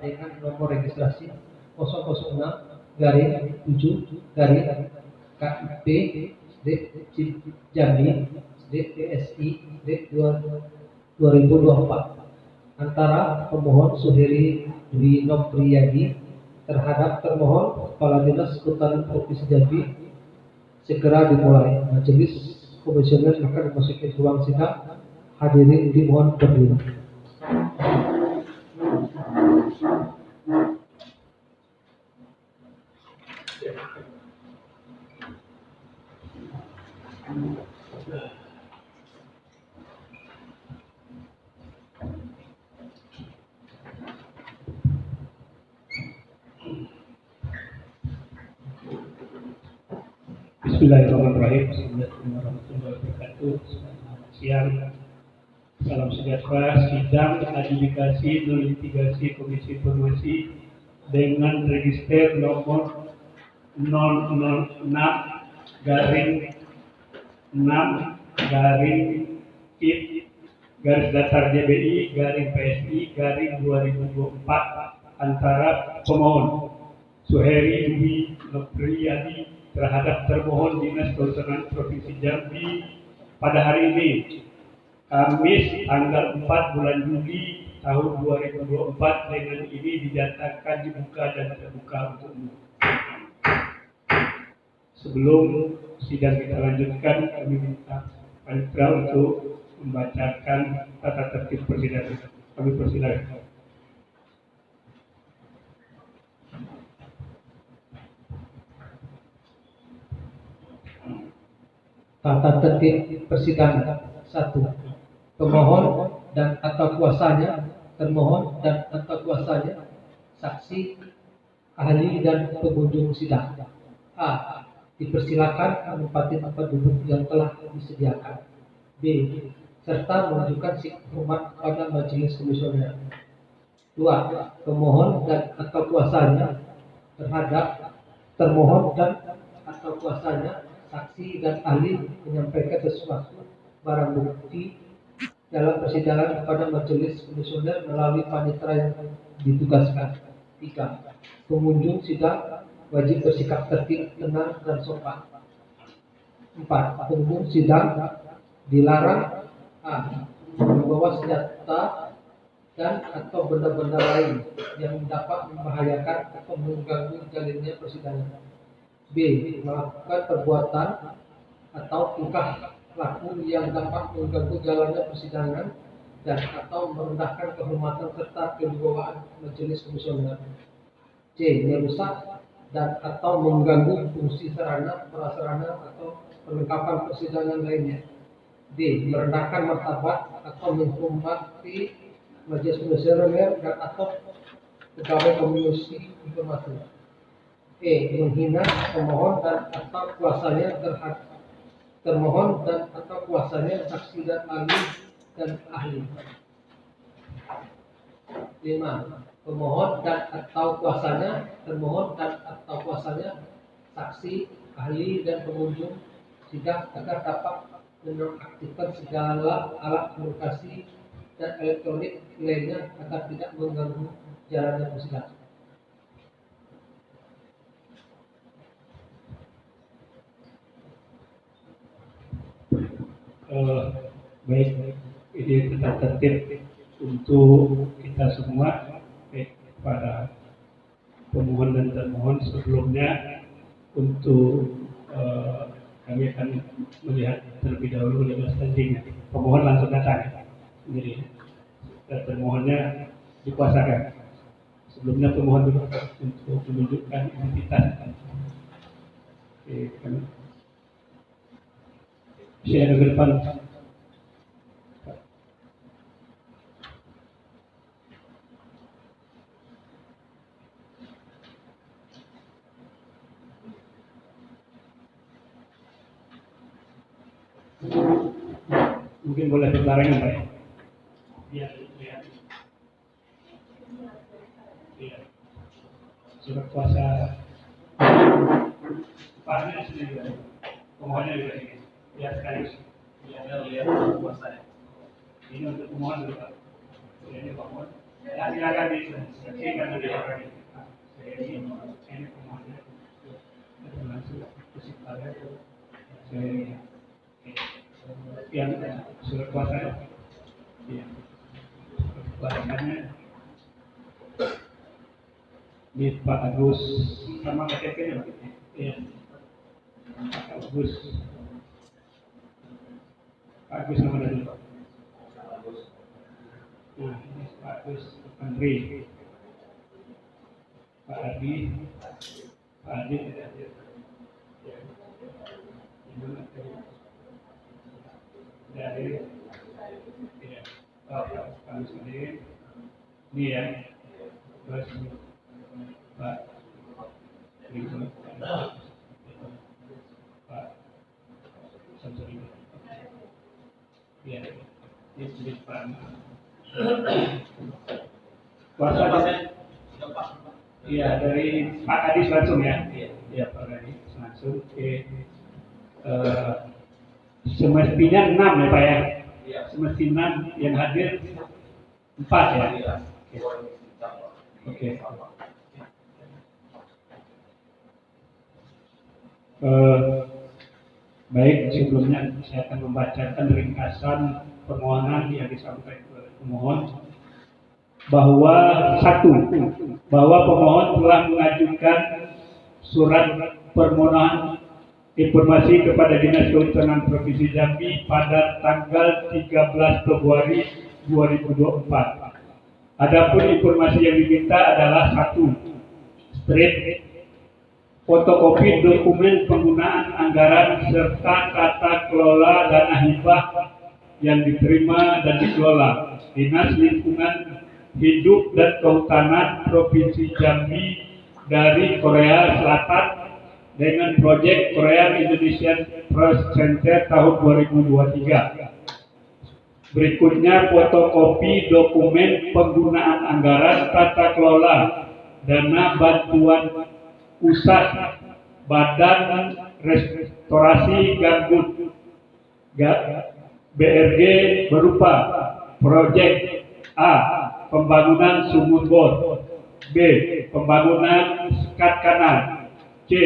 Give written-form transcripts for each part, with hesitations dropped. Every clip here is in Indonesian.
dengan nomor registrasi 006-7-KIP Jambi PSI 2024 antara pemohon Suheri Dwi Nopriyadi terhadap termohon Kepala Dinas Kehutanan Provinsi Jambi segera dimulai. Majelis Komisioner akan memasuki ruang sidang. Hadirin dimohon berdiri. Bismillahirrahmanirrahim. Assalamualaikum warahmatullahi wabarakatuh. Selamat siang. Salam sejahtera. Sidang adjudikasi non litigasi Komisi Informasi dengan register nomor 006-IP-PSI-2024 antara pemohon Suheri Dwi Nopriyadi terhadap termohon Dinas Kehutanan Provinsi Jambi pada hari ini, Kamis tanggal 4 bulan Juli tahun 2024, dengan ini dinyatakan dibuka dan terbuka untuk umum. Sebelum sidang kita lanjutkan, kami minta Panitra untuk membacakan tata tertib persidangan. Kami persilakan. Tata tertib persidangan. 1. Pemohon dan atau kuasanya, termohon dan atau kuasanya, saksi, ahli dan pengunjung sidang. A. Dipersilakan menempati tempat duduk yang telah disediakan. B. Serta menunjukkan sikap hormat kepada majelis komisioner. 2. Pemohon dan atau kuasanya terhadap termohon dan atau kuasanya, saksi dan ahli menyampaikan sesuatu barang bukti dalam persidangan kepada majelis komisioner melalui panitera yang ditugaskan. 3. Pengunjung sidang wajib bersikap tertib, tenang, dan sopan. 4. Pengunjung sidang dilarang a. membawa senjata dan atau benda-benda lain yang dapat membahayakan atau mengganggu jalannya persidangan. B. Melakukan perbuatan atau tingkah laku yang dapat mengganggu jalannya persidangan dan atau merendahkan kehormatan serta kewibawaan majelis komisioner. C. Merusak dan atau mengganggu fungsi sarana, prasarana atau perlengkapan persidangan lainnya. D. Merendahkan martabat atau menghormati majelis komisioner dan atau pegawai komisi informasi. E. Menghina pemohon dan atau kuasanya terhadap termohon dan atau kuasanya, saksi dan ahli. 5. Pemohon dan atau kuasanya, termohon dan atau kuasanya, saksi, ahli dan pengunjung sidang agar dapat menonaktifkan segala alat komunikasi dan elektronik lainnya agar tidak mengganggu jalannya persidangan. Baik, ini tetap tertib untuk kita semua, baik para pemohon dan termohon. Sebelumnya untuk kami akan melihat terlebih dahulu legal standing. Pemohon langsung datang, jadi termohonnya dikuasakan. Sebelumnya pemohon dulu untuk menunjukkan identitas. Oke, kami saya ke depan. Mungkin boleh berbarengan, Pak. Biar lihat. Iya. Surat kuasa. Paknya sendiri. Pemohonnya juga ini. Lihat sekaligus. Lihat kuasa. Ini untuk pemohon dulu, Pak. Ini pemohon. Ya, silakan disaksikan. Suherdi. Ini pemohonnya langsung kesimpulannya Suherdi. Yang surat kuasa ya. Kuasanya di Pak Agus sama KTP-nya ya. Pak Agus nama dulu. Nah, ini Pak Agus Andri, Pak Adi, Pak Adi tidak hadir. Ya. Dari ya, Pak Agus Andri, ini ya, terus Pak Ridho, Pak Samsuri. Ya, ini sudah Pak. Kuasa iya dari Pak Kadis langsung ya. Iya Pak Kadis langsung. Oke. Semestinya 6 ya Pak ya. Semestinya yang hadir 4 ya. Oke. Baik, sebelumnya saya akan membacakan ringkasan permohonan yang disampaikan oleh pemohon bahwa pemohon telah mengajukan surat permohonan informasi kepada Dinas Kehutanan Provinsi Jambi pada tanggal 13 Februari 2024. Adapun informasi yang diminta adalah 1. Fotokopi dokumen penggunaan anggaran serta tata kelola dana hibah yang diterima dan dikelola Dinas Lingkungan Hidup dan Kehutanan Provinsi Jambi dari Korea Selatan dengan proyek Korea Indonesian Trust Center tahun 2023. Berikutnya fotokopi dokumen penggunaan anggaran tata kelola dana bantuan usaha Badan Restorasi Gambut BRG berupa proyek A. Pembangunan sumur bor, B. Pembangunan sekat kanal, C.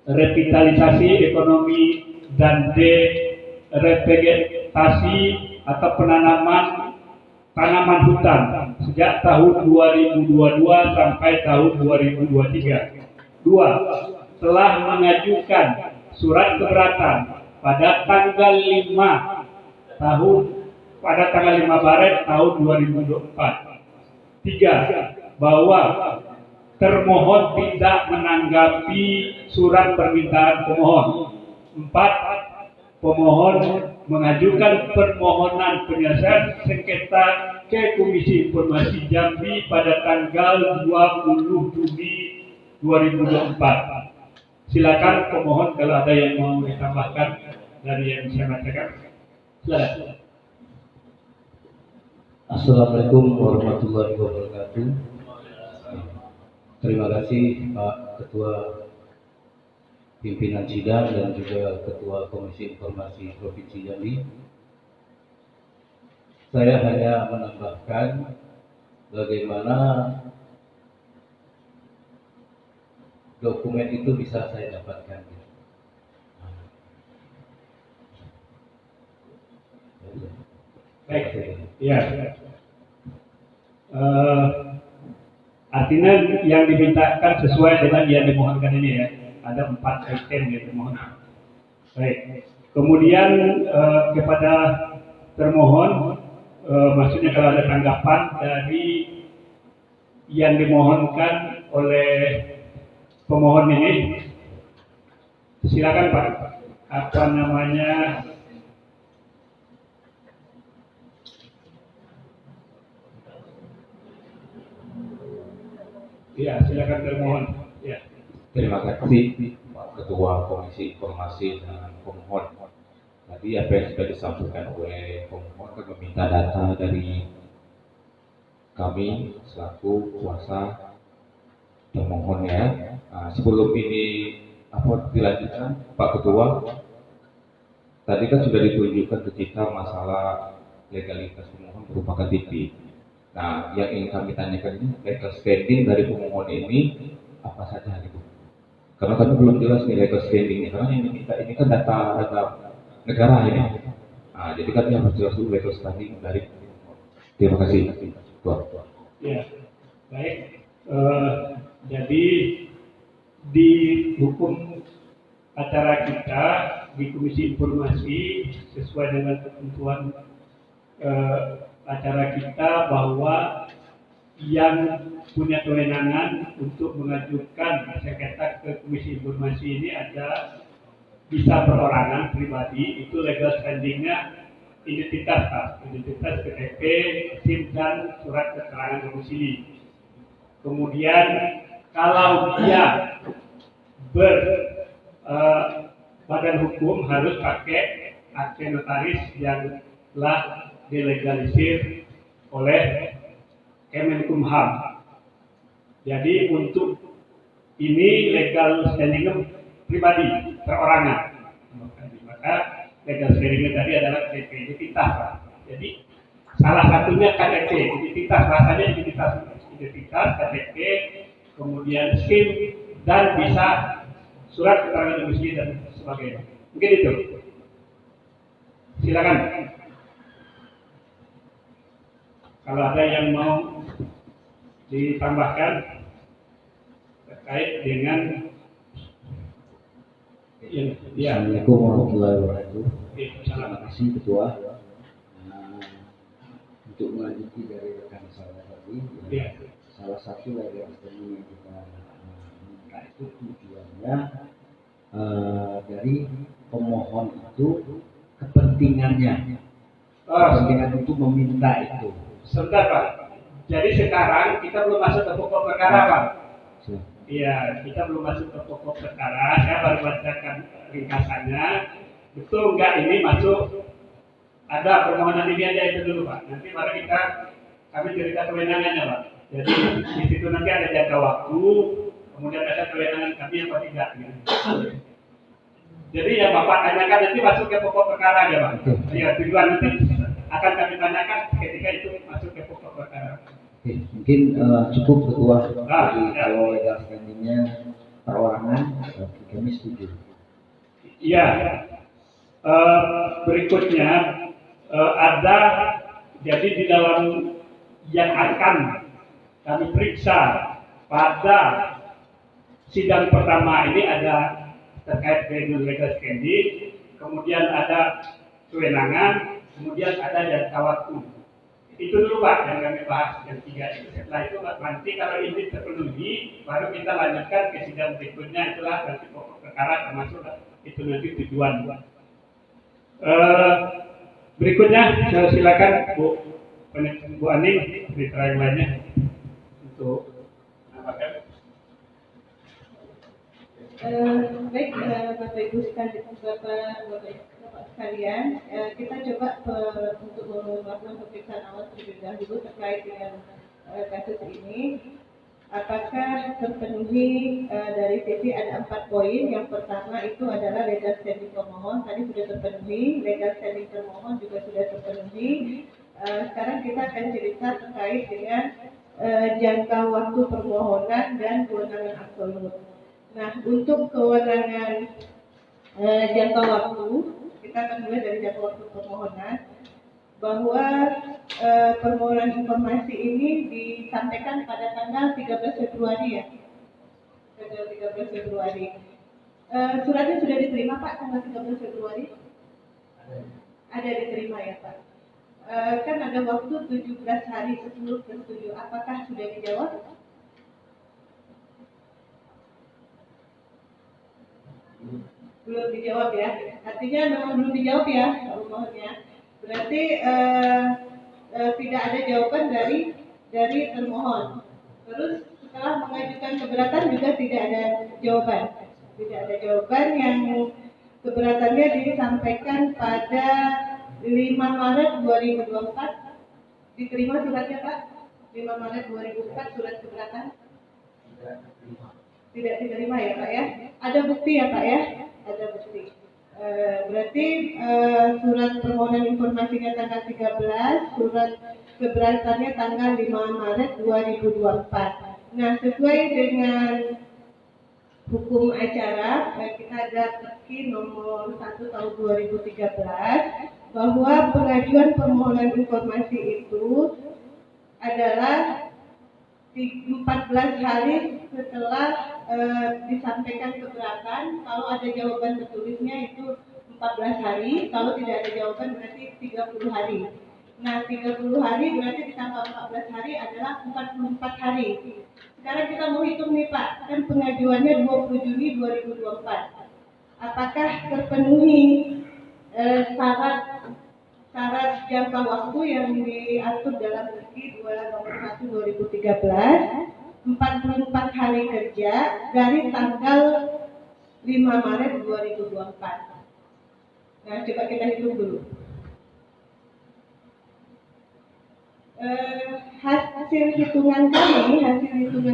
Revitalisasi ekonomi, dan D. Revegetasi atau penanaman tanaman hutan sejak tahun 2022 sampai tahun 2023. 2. Telah mengajukan surat keberatan pada tanggal 5 Maret tahun 2024. 3. Bahwa termohon tidak menanggapi surat permintaan pemohon. 4. Pemohon mengajukan permohonan penyelesaian sengketa ke Komisi Informasi Jambi pada tanggal 20 Juni 2024. Silakan pemohon kalau ada yang mau ditambahkan dari yang saya bacakan. Silakan. Assalamualaikum warahmatullahi wabarakatuh. Terima kasih Pak Ketua Pimpinan Sidang dan juga Ketua Komisi Informasi Provinsi Jambi. Saya hanya menambahkan bagaimana dokumen itu bisa saya dapatkan. Baik, ya. Artinya yang dimintakan sesuai dengan yang dimohonkan ini ya. Ada 4 item yang dimohon. Baik. Kemudian kepada termohon, maksudnya kalau ada tanggapan dari yang dimohonkan oleh pemohon ini, silakan Pak. Apa namanya? Ya, silakan termohon. Ya. Terima kasih Pak Ketua Komisi Informasi dan pemohon. Tadi apa yang sudah disampaikan oleh pemohon kan meminta data dari kami selaku kuasa pemohon ya. Nah, sebelum ini dilanjutkan Pak Ketua, tadi kan sudah ditunjukkan ketika masalah legalitas pemohon merupakan TV. Nah, yang ingin kami tanyakan ini legal standing dari pemohon ini apa saja gitu? Karena kami belum jelas nih legal standingnya. Karena yang diminta ini kan data negara ini. Nah, jadi kami harus jelas dulu legal standing dari pemohon. Terima kasih. Tuan. Ya, baik. Jadi di hukum acara kita di Komisi Informasi sesuai dengan ketentuan acara kita bahwa yang punya kewenangan untuk mengajukan sengketa ke Komisi Informasi ini ada bisa perorangan pribadi, itu legal standingnya identitas Pak, identitas KTP, SIM dan surat keterangan domisili. Kemudian kalau dia badan hukum harus pakai akte notaris yang telah dilegalisir oleh Kemenkumham. Jadi untuk ini legal standing pribadi, perorangan. Maka legal standing tadi adalah KTP, identitas Pak. Jadi salah satunya KTP, identitas, bahasanya identitas KTP, kemudian SIM dan bisa surat keterangan domisili dan sebagainya. Mungkin itu. Silakan. Kalau ada yang mau ditambahkan terkait dengan Assalamualaikum warahmatullahi wabarakatuh. Terima kasih Ketua. Untuk melanjuti dari rekan saya tadi, salah satu legal standing yang kita minta itu tujuannya dari pemohon itu kepentingannya, kepentingan untuk meminta itu. Sebentar Pak. Jadi sekarang kita belum masuk ke pokok perkara Pak. Iya, kita belum masuk ke pokok perkara. Saya baru bacakan ringkasannya. Betul enggak ini masuk? Ada permohonan ini aja itu dulu Pak. Nanti baru kami cerita kewenangannya Pak. Jadi di situ nanti ada jangka waktu, kemudian ada kewenangan kami apa tidak. Gitu. Jadi yang Bapak tanyakan nanti masuk ke pokok perkara ya Pak. Iya, tujuan nanti akan kami tanyakan ketika itu masuk ke pokok perkara. Oke, mungkin cukup Ketua. Jadi kalau legal standingnya perorangan, kami setuju. Iya. Berikutnya ada jadi di dalam yang akan kami periksa pada sidang pertama ini ada terkait dengan legal standing, kemudian ada kewenangan, kemudian ada jangka waktu. Itu dulu Pak yang kami bahas yang 3 itu. Setelah itu nanti kalau ini terpenuhi, baru kita lanjutkan ke sidang berikutnya, itulah nanti pokok perkara termasuk itu nanti tujuan. Berikutnya saya silakan Bu Aning mitra yang lainnya untuk menambahkan. Baik Bapak Ibu sekalian, kita coba untuk melakukan pemeriksaan awal terlebih dahulu terkait dengan kasus ini. Apakah terpenuhi dari sisi ada 4 poin. Yang pertama itu adalah legal standing pemohon, tadi sudah terpenuhi. Legal standing termohon juga sudah terpenuhi. Sekarang kita akan cerita terkait dengan jangka waktu permohonan dan kewenangan absolut. Nah, untuk kewenangan jangka waktu, kita akan mulai dari jangka waktu permohonan, bahwa permohonan informasi ini disampaikan pada tanggal 13 Februari ya. Tanggal 13 Februari. Suratnya sudah diterima Pak tanggal 13 Februari? Ada diterima ya Pak. Kan ada waktu 17 hari sebelum bersetuju. Apakah sudah dijawab? Belum dijawab ya. Artinya memang belum dijawab ya pemohonnya. Berarti tidak ada jawaban dari termohon. Terus setelah mengajukan keberatan juga tidak ada jawaban. Tidak ada jawaban. Yang keberatannya disampaikan pada 5 Maret 2024. Diterima suratnya Pak? 5 Maret 2004 surat keberatan? Tidak diterima ya Pak ya? Ada bukti ya Pak ya? Ada bukti. Berarti surat permohonan informasinya tanggal 13, surat keberatannya tanggal 5 Maret 2024. Nah, sesuai dengan hukum acara, kita ada Perki nomor 1 tahun 2013 bahwa pengajuan permohonan informasi itu adalah 14 hari setelah disampaikan keberatan. Kalau ada jawaban tertulisnya itu 14 hari, kalau tidak ada jawaban berarti 30 hari. Nah, 30 hari berarti ditambah 14 hari adalah 44 hari. Sekarang kita mau hitung nih Pak, kan pengajuannya 20 Juni 2024. Apakah terpenuhi syarat jangka waktu yang diatur dalam Perki nomor 1 2013, 44 hari kerja dari tanggal 5 Maret 2024. Nah, coba kita hitung dulu. Hasil hitungan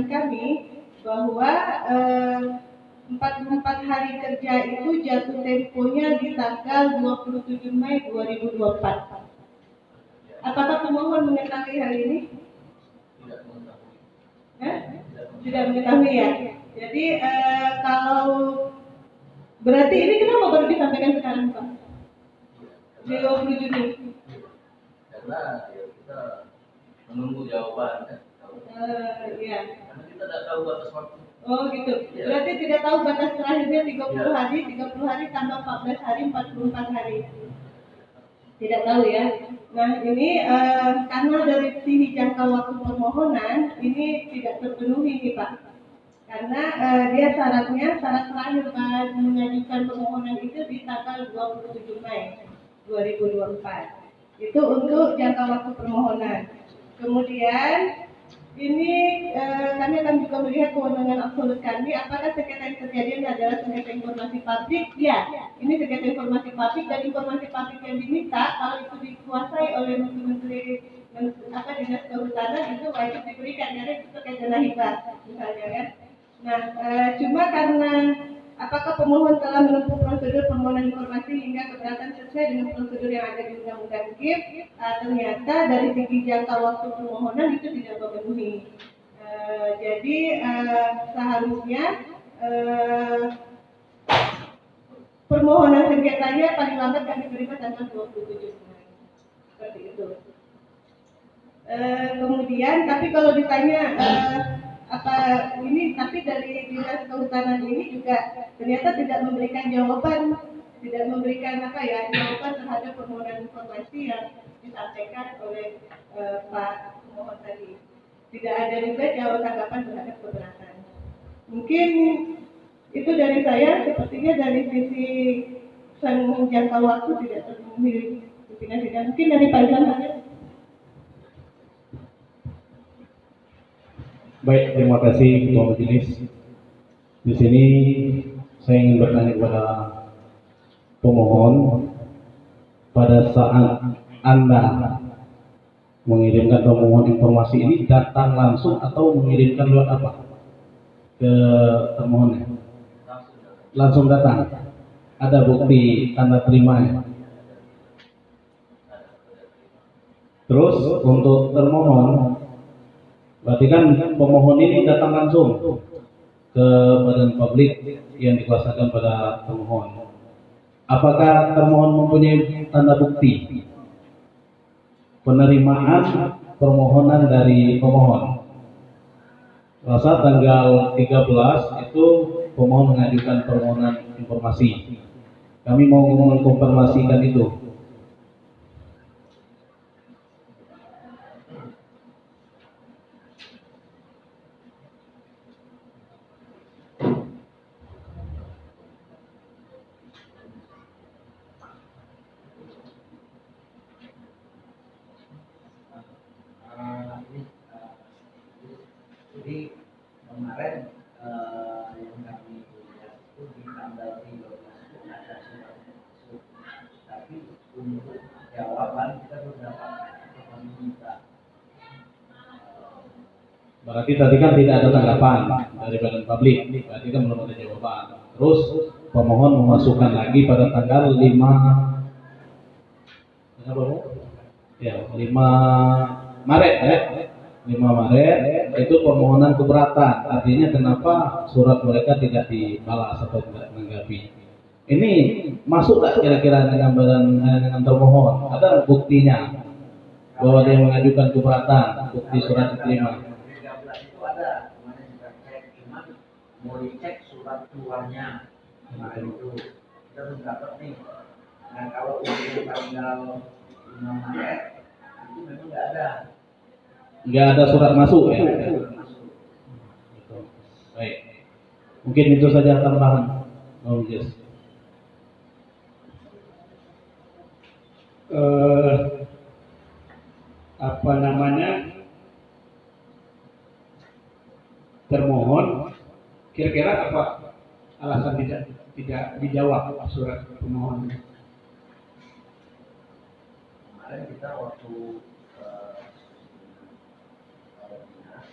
kami bahwa 44 hari kerja itu jatuh temponya di tanggal 27 Mei 2024. Apakah pemohon mengetahui hal ini? Tidak mengetahui ya. Jadi kalau berarti ini kenapa baru disampaikan sekarang Pak? 20 Juni. Karena ya kita menunggu jawaban kan. Iya. Karena kita tidak tahu batas waktu. Oh gitu. Berarti tidak tahu batas terakhirnya 30 hari, 30 hari tambah 14 hari, 44 hari. Tidak tahu ya. Nah ini karena dari sisi jangka waktu permohonan ini tidak terpenuhi nih Pak. Karena dia syarat terakhir mengajukan permohonan itu di tanggal 27 Mei 2024. Itu untuk jangka waktu permohonan. Kemudian ini kami akan juga melihat kewenangan absolut kami. Apakah sengketa yang terjadi ini adalah sengketa informasi publik? Ya, ini sengketa informasi publik dan informasi publik yang diminta kalau itu dikuasai oleh menteri dinas kehutanan itu wajib diberikan karena itu terkait dana hibah misalnya kan. Nah, cuma karena apakah pemohon telah menempuh prosedur permohonan informasi hingga keberatan sesuai dengan prosedur yang ada di Undang-Undang KIP, ternyata dari segi jangka waktu permohonan itu tidak memenuhi. Jadi seharusnya permohonan sengketanya paling lambat kami terima tanggal 27 Mei. Seperti itu. Kemudian, tapi kalau ditanya tapi dari dinas kehutanan ini juga ternyata tidak memberikan jawaban terhadap permohonan informasi yang disampaikan oleh Pak pemohon tadi. Tidak ada juga jawaban tanggapan terhadap keberatan. Mungkin itu dari saya, sepertinya dari sisi jangka waktu tidak terpenuhi pimpinan sidang. Mungkin dari Pak Ilham saja. Baik, terima kasih Ketua Majelis. Di sini saya ingin bertanya kepada pemohon, pada saat Anda mengirimkan permohonan informasi ini datang langsung atau mengirimkan lewat apa ke termohonnya? Langsung datang. Ada bukti tanda terimanya. Terus untuk termohon, berarti kan pemohon ini datang langsung ke badan publik yang dikuasakan pada termohon. Apakah termohon mempunyai tanda bukti penerimaan permohonan dari pemohon? Pada tanggal 13 itu pemohon mengajukan permohonan informasi. Kami mau mengkonfirmasikan itu. Jadi kemarin yang kami lihat itu di tanggal 13 itu ada surat masuk, tapi untuk jawaban kita belum dapat, kami minta. Berarti tadi kan tidak ada tanggapan dari badan publik, berarti kan belum ada jawaban. Terus pemohon memasukkan lagi pada tanggal 5 ya, 5 Maret ya. 5 Maret itu permohonan keberatan. Artinya kenapa surat mereka tidak dibalas atau tidak menanggapi. Ini masuk tak kira-kira dengan termohon? Ada buktinya bahwa dia mengajukan keberatan, bukti surat diterima. 13 itu ada, kemarin kita cek, cuman mau dicek surat keluarnya. Nah itu kita belum dapat nih. Nah kalau untuk tanggal 5 Maret itu memang nggak ada. Nggak ada surat masuk ya. Masuk. Baik. Mungkin itu saja tambahan. Oh, yes. Apa namanya, termohon kira-kira apa alasan tidak dijawab surat pemohon? Kemarin kita waktu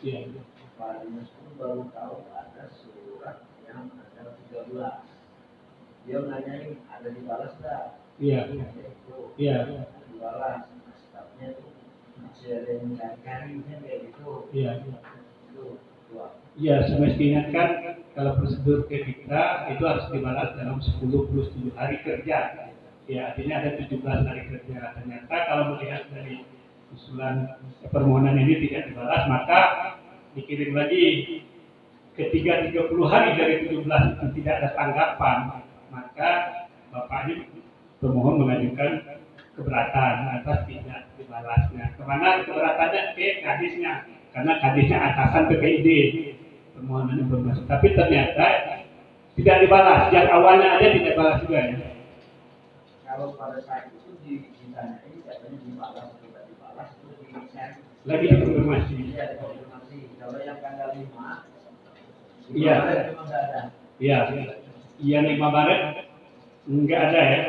Iya. Pak Dinas pun baru tahu ada surat yang ada 13. Dia nanyain ada dibalas nggak? Iya. Itu Iya. dibalas. Stafnya itu masih ada yang cari-carinya kayak gitu. Iya. Itu dua. Ya, semestinya kan kalau prosedur ke kita itu harus dibalas dalam 10 plus 7 hari kerja. Ya, artinya ada 17 hari kerja. Ternyata kalau melihat dari usulan permohonan ini tidak dibalas, maka dikirim lagi ketiga 30 hari dari 17 itu tidak ada tanggapan, maka Bapak ini pemohon mengajukan keberatan atas tidak dibalasnya. Kemana keberatannya? Ke kadisnya, karena kadisnya atasan PPID permohonan informasi. Tapi ternyata tidak dibalas. Yang awalnya ada tidak balas juga ya. Kalau pada saat itu ditanyain katanya dibalas atau tidak dibalas itu di-share. Lagi dikonfirmasi. Iya, dikonfirmasi. Kalau yang tanggal 5 Iya. memang nggak ada. Iya. Yang 5 Maret enggak ada ya.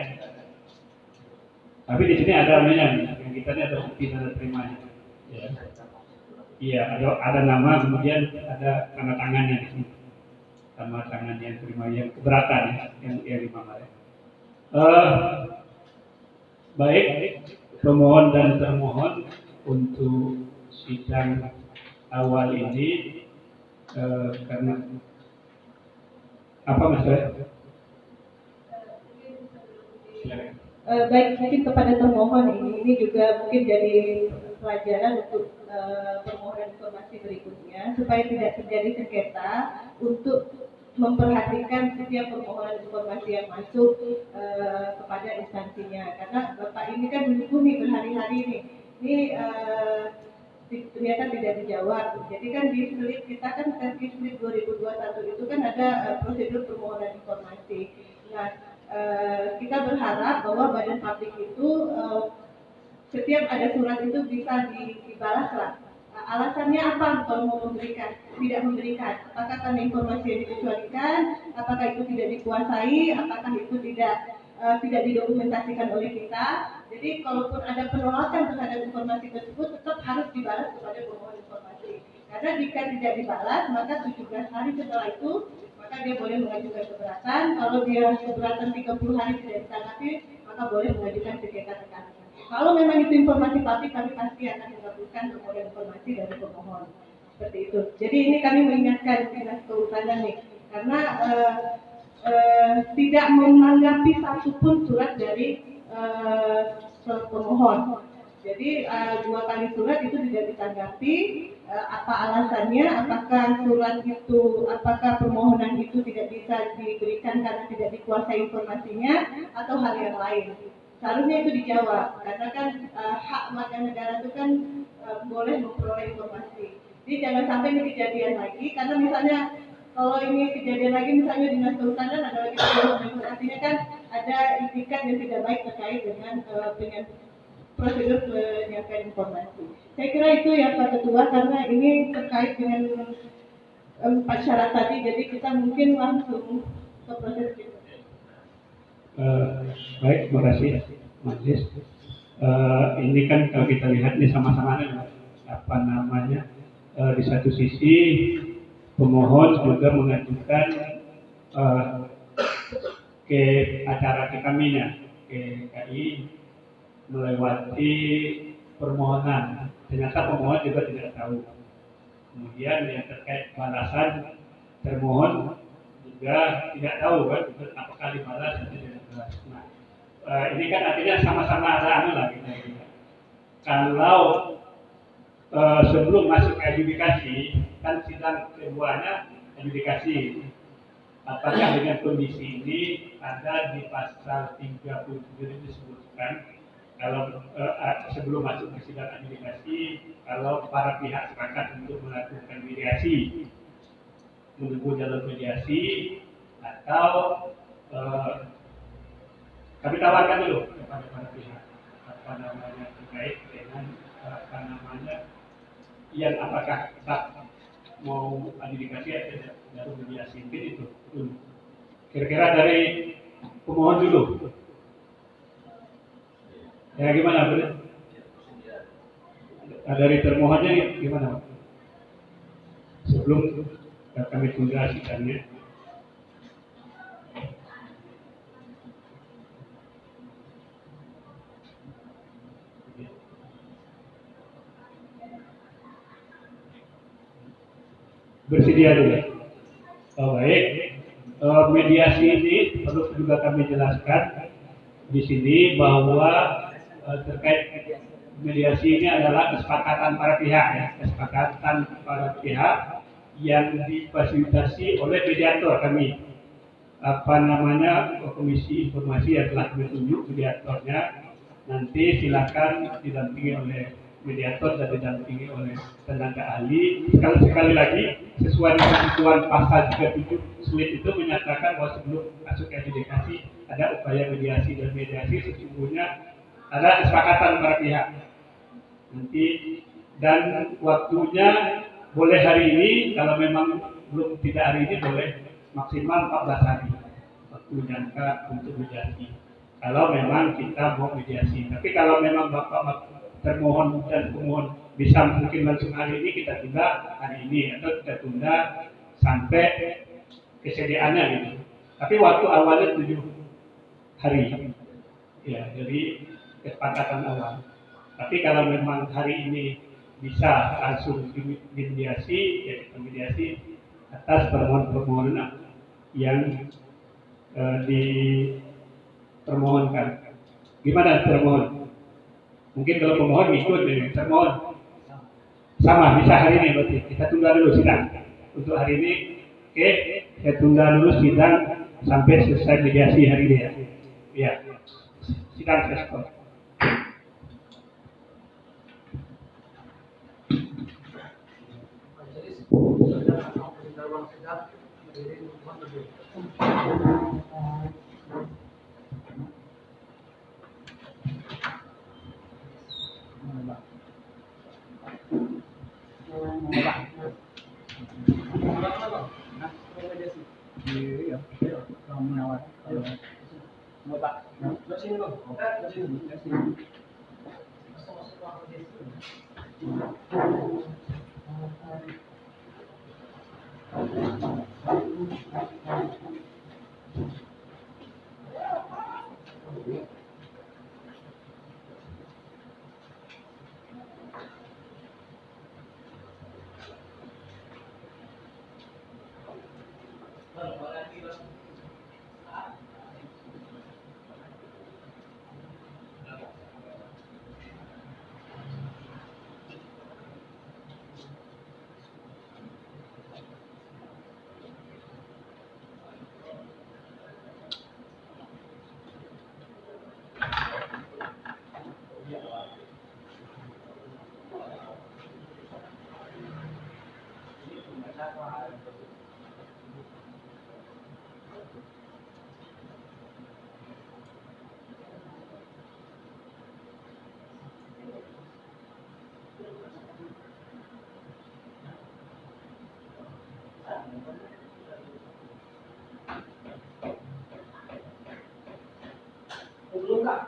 Tapi di sini ada namanya, yang kita ini ada bukti tanda terimanya. Ya. Iya, ada nama, kemudian ada tanda tangannya di sini. Tanda tangan yang terima yang keberatan ya, yang 5 Maret. Baik, pemohon dan termohon untuk sidang awal ini karena apa Mas? Baik, mungkin kepada termohon ini juga mungkin jadi pelajaran untuk permohonan informasi berikutnya supaya tidak terjadi sengketa untuk memperhatikan setiap permohonan informasi yang masuk kepada instansinya, karena Bapak ini kan menunggu nih berhari-hari ini ternyata tidak dijawab. Jadi kan di slip kita kan versi slip 2021 itu kan ada prosedur permohonan informasi. Nah, kita berharap bahwa badan publik itu setiap ada surat itu bisa dibalas lah. Alasannya apa kalau mau memberikan, tidak memberikan? Apakah karena informasi yang dikecualikan? Apakah itu tidak dikuasai? Apakah itu tidak didokumentasikan oleh kita? Jadi kalaupun ada penolakan terhadap informasi tersebut tetap harus dibalas kepada pemohon informasi. Karena jika tidak dibalas, maka 17 hari setelah itu maka dia boleh mengajukan keberatan. Kalau dia keberatan 30 hari tidak ditanggapi, maka boleh mengajukan sengketa terkait. Kalau memang itu informasi publik, kami pasti akan melakukan permohonan informasi dari pemohon. Seperti itu. Jadi ini kami mengingatkan Dinas Kehutanan nih, karena tidak menanggapi satupun surat dari pemohon. Jadi 2 kali surat itu tidak ditanggapi. Apa alasannya? Apakah surat itu, apakah permohonan itu tidak bisa diberikan karena tidak dikuasai informasinya, atau hal yang lain? Seharusnya itu dijawab, karena kan hak warga negara itu kan boleh memperoleh informasi. Jadi jangan sampai ini kejadian lagi, karena misalnya kalau ini kejadian lagi, misalnya Dinas Kehutanan ada lagi artinya kan ada itikat yang tidak baik terkait dengan prosedur penyampaian informasi. Saya kira itu ya Pak Ketua, karena ini terkait dengan 4 syarat tadi, jadi kita mungkin langsung ke proses itu. Baik, terima kasih Majelis. Ini kan kalau kita lihat ini sama-sama apa namanya, di satu sisi pemohon juga mengajukan ke acara ke kaminya, ke KI melewati permohonan ternyata pemohon juga tidak tahu. Kemudian yang terkait balasan termohon juga tidak tahu kan apakah dibalas atau tidak dibalas. Nah, ini kan artinya sama-sama ada anu lah gitu. Kalau sebelum masuk ke adjudikasi, kan sidang keduanya adjudikasi. Apakah dengan kondisi ini ada di pasal 37 disebutkan kalau sebelum masuk ke sidang adjudikasi, kalau para pihak sepakat untuk melakukan mediasi, menunggu jalur mediasi, atau kami tawarkan dulu kepada para pihak apa namanya terkait dengan apa namanya yang apakah tak mau adjudikasi atau jalur mediasi itu. Kira-kira dari pemohon dulu. Ya gimana, Bro? Dari termohonnya gimana, Pak? Sebelum kami tunda sidangnya. Bersedia dulu. Oh, baik. Mediasi ini perlu juga kami jelaskan di sini bahwa terkait mediasi ini adalah kesepakatan para pihak ya, kesepakatan para pihak yang difasilitasi oleh mediator kami. Apa namanya komisi informasi yang telah ditunjuk mediatornya, nanti silakan didampingi oleh mediator dan didampingi oleh tenaga ahli. Sekali lagi sesuai dengan ketentuan pasal 37 sulit itu menyatakan bahwa sebelum masuk ke adjudikasi ada upaya mediasi, dan mediasi sesungguhnya ada kesepakatan para pihak. Nanti dan waktunya boleh hari ini, kalau memang belum tidak hari ini boleh maksimal 14 hari waktu jangka untuk mediasi. Kalau memang kita mau mediasi, tapi kalau memang Bapak termohon dan pemohon bisa mungkin langsung hari ini, kita tunda hari ini atau kita tunda sampai kesediaannya gitu. Tapi waktu awalnya 7 hari, ya jadi kesepakatan awal. Tapi kalau memang hari ini bisa langsung dimediasi, ya kita mediasi atas permohonan yang dipermohonkan. Gimana termohon? Mungkin kalau pemohon ikut dengan termohon sama, bisa hari ini berarti kita tunda dulu sidang untuk hari ini. Oke, saya tunda dulu sidang sampai selesai mediasi hari ini ya. Ya, sidang saya stop. Belum Kak?